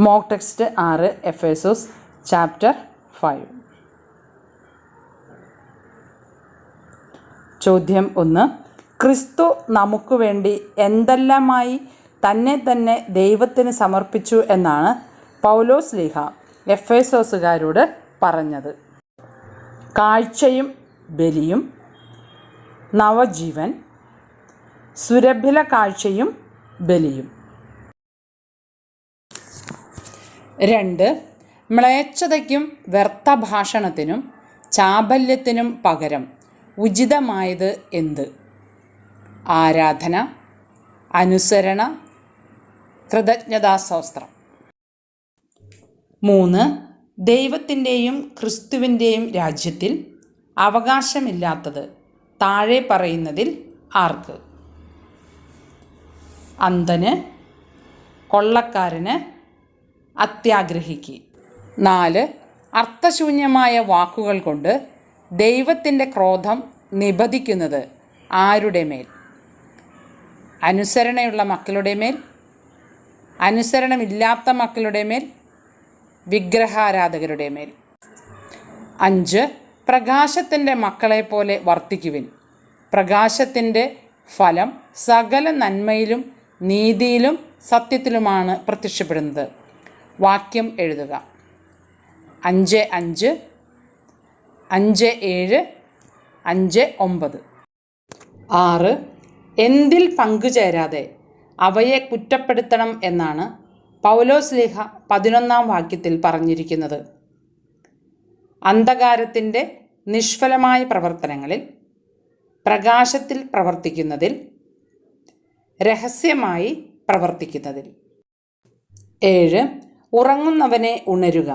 Mock text 6 Ephesus chapter 5. ചോദ്യം 1. ക്രിസ്തു നമുക്ക് വേണ്ടി എന്തെല്ലാമായി തന്നെ ദൈവത്തിന് സമർപ്പിച്ചു എന്നാണ് പൗലോസ് ലീഹ എഫേസോസുകാരോട് പറഞ്ഞത്? കാഴ്ചയും ബലിയും, നവജീവൻ, സുരഭില കാഴ്ചയും ബലിയും. 2. മ്ലേച്ഛതയ്ക്കും വ്യർത്ഥഭാഷണത്തിനും ചാബല്യത്തിനും പകരം ഉചിതമായത് എന്ത്? ആരാധന, അനുസരണ, കൃതജ്ഞതാസ്തോത്രം. 3. ദൈവത്തിൻ്റെയും ക്രിസ്തുവിൻ്റെയും രാജ്യത്തിൽ അവകാശമില്ലാത്തത് താഴെ പറയുന്നതിൽ ആർക്ക്? അന്ധന്, കൊള്ളക്കാരന്, അത്യാഗ്രഹിക്ക്. 4. അർത്ഥശൂന്യമായ വാക്കുകൾ കൊണ്ട് ദൈവത്തിൻ്റെ ക്രോധം നിബദിക്കുന്നത് ആരുടെ മേൽ? അനുസരണയുള്ള മക്കളുടെ മേൽ, അനുസരണമില്ലാത്ത മക്കളുടെ മേൽ, വിഗ്രഹാരാധകരുടെ മേൽ. 5. പ്രകാശത്തിൻ്റെ മക്കളെപ്പോലെ വർത്തിക്കുവിൻ. പ്രകാശത്തിൻ്റെ ഫലം സകല നന്മയിലും നീതിയിലും സത്യത്തിലുമാണ് പ്രത്യക്ഷപ്പെടുന്നത്. വാക്യം എഴുതുക. 5:5, 5:7, 5:9. 6. എന്തിൽ പങ്കുചേരാതെ അവയെ കുറ്റപ്പെടുത്തണം എന്നാണ് പൗലോസ് ലീഹ 11-ാം വാക്യത്തിൽ പറഞ്ഞിരിക്കുന്നത്? അന്ധകാരത്തിൻ്റെ നിഷ്ഫലമായ പ്രവർത്തനങ്ങളിൽ, പ്രകാശത്തിൽ പ്രവർത്തിക്കുന്നതിൽ, രഹസ്യമായി പ്രവർത്തിക്കുന്നതിൽ. 7. ഉറങ്ങുന്നവനെ ഉണരുക,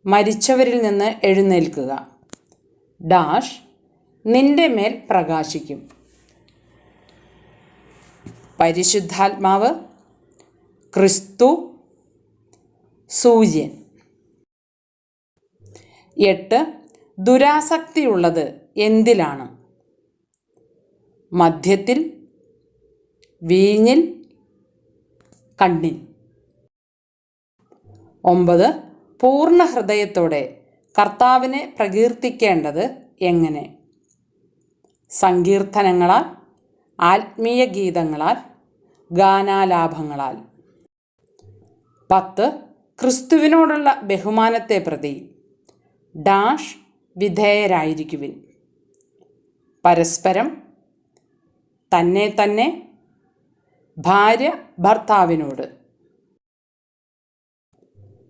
മരിച്ചവരിൽ നിന്ന് എഴുന്നേൽക്കുക. ഡാഷ് നിന്റെ മേൽ പ്രകാശിക്കും. പരിശുദ്ധാത്മാവ്, ക്രിസ്തു, സൂര്യൻ. 8. ദുരാസക്തിയുള്ളത് എന്തിലാണ്? മദ്യത്തിൽ, വീഞ്ഞിൽ, കണ്ണിൽ. 9. പൂർണ്ണ ഹൃദയത്തോടെ കർത്താവിനെ പ്രകീർത്തിക്കേണ്ടത് എങ്ങനെ? സങ്കീർത്തനങ്ങളാൽ, ആത്മീയ ഗീതങ്ങളാൽ, ഗാനാലാപങ്ങളാൽ. 10. ക്രിസ്തുവിനോടുള്ള ബഹുമാനത്തെ പ്രതി ഡാഷ് വിധേയരായിരിക്കുവിൻ. പരസ്പരം, തന്നെ, ഭാര്യ ഭർത്താവിനോട്.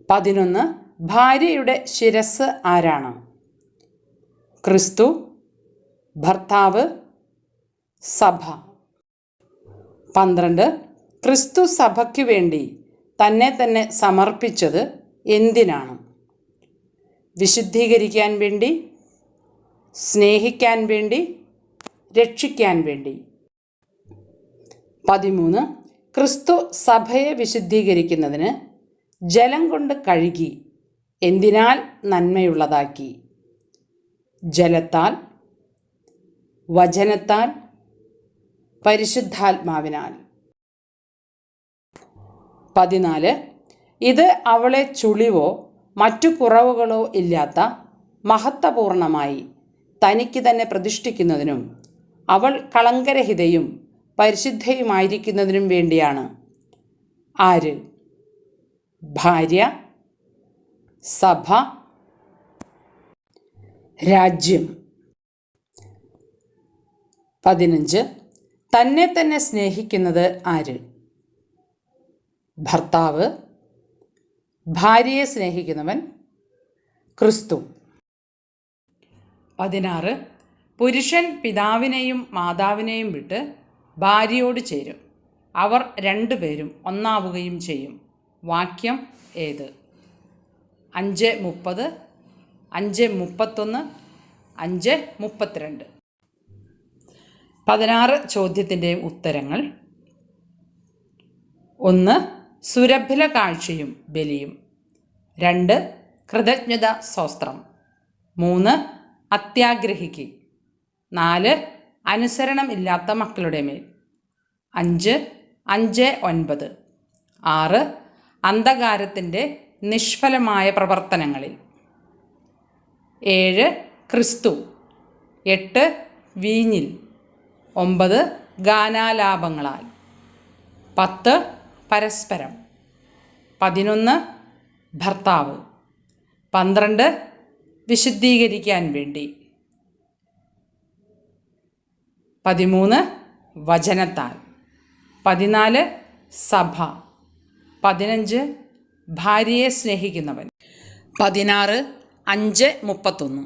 11. ഭാര്യയുടെ ശിരസ്സ് ആരാണ്? ക്രിസ്തു, ഭർത്താവ്, സഭ. 12. ക്രിസ്തു സഭയ്ക്കു വേണ്ടി തന്നെ സമർപ്പിച്ചത് എന്തിനാണ്? വിശുദ്ധീകരിക്കാൻ വേണ്ടി, സ്നേഹിക്കാൻ വേണ്ടി, രക്ഷിക്കാൻ വേണ്ടി. 13. ക്രിസ്തു സഭയെ വിശുദ്ധീകരിക്കുന്നതിന് ജലം കൊണ്ട് കഴുകി എന്തിനാൽ നന്മയുള്ളതാക്കി? ജലത്താൽ, വചനത്താൽ, പരിശുദ്ധാത്മാവിനാൽ. 14. ഇത് അവളെ ചുളിവോ മറ്റു കുറവുകളോ ഇല്ലാത്ത മഹത്വപൂർണമായി തനിക്ക് തന്നെ പ്രതിഷ്ഠിക്കുന്നതിനും അവൾ കളങ്കരഹിതയും പരിശുദ്ധയുമായിരിക്കുന്നതിനും വേണ്ടിയാണ്. ആര്? ഭാര്യ, സഭ, രാജ്യം. 15. തന്നെ സ്നേഹിക്കുന്നത് ആര്? ഭർത്താവ്. ഭാര്യയെ സ്നേഹിക്കുന്നവൻ ക്രിസ്തു. 16. പുരുഷൻ പിതാവിനെയും മാതാവിനെയും വിട്ട് ഭാര്യയോട് ചേരും, അവർ രണ്ടുപേരും ഒന്നാവുകയും ചെയ്യും. വാക്യം ഏത്? 5:30, 5:31, 5:32. 16 ചോദ്യത്തിൻ്റെയും ഉത്തരങ്ങൾ. 1. സുരഭില കാഴ്ചയും ബലിയും. 2. കൃതജ്ഞത സ്തോത്രം. 3. അത്യാഗ്രഹിക്ക്. 4. അനുസരണം ഇല്ലാത്ത മക്കളുടെ മേൽ. 5, 5, 9. 6. അന്ധകാരത്തിൻ്റെ നിഷ്ഫലമായ പ്രവർത്തനങ്ങളിൽ. 7 ക്രിസ്തു. 8 വീഞ്ഞിൽ. 9 ഗാനാലാപങ്ങളാൽ. 10 പരസ്പരം. 11 ഭർത്താവ്. 12 വിശുദ്ധീകരിക്കാൻ വേണ്ടി. 13 വചനത്താൽ. 14 സഭ. 15 ഭാര്യയെ സ്നേഹിക്കുന്നവൻ. 16 5:31.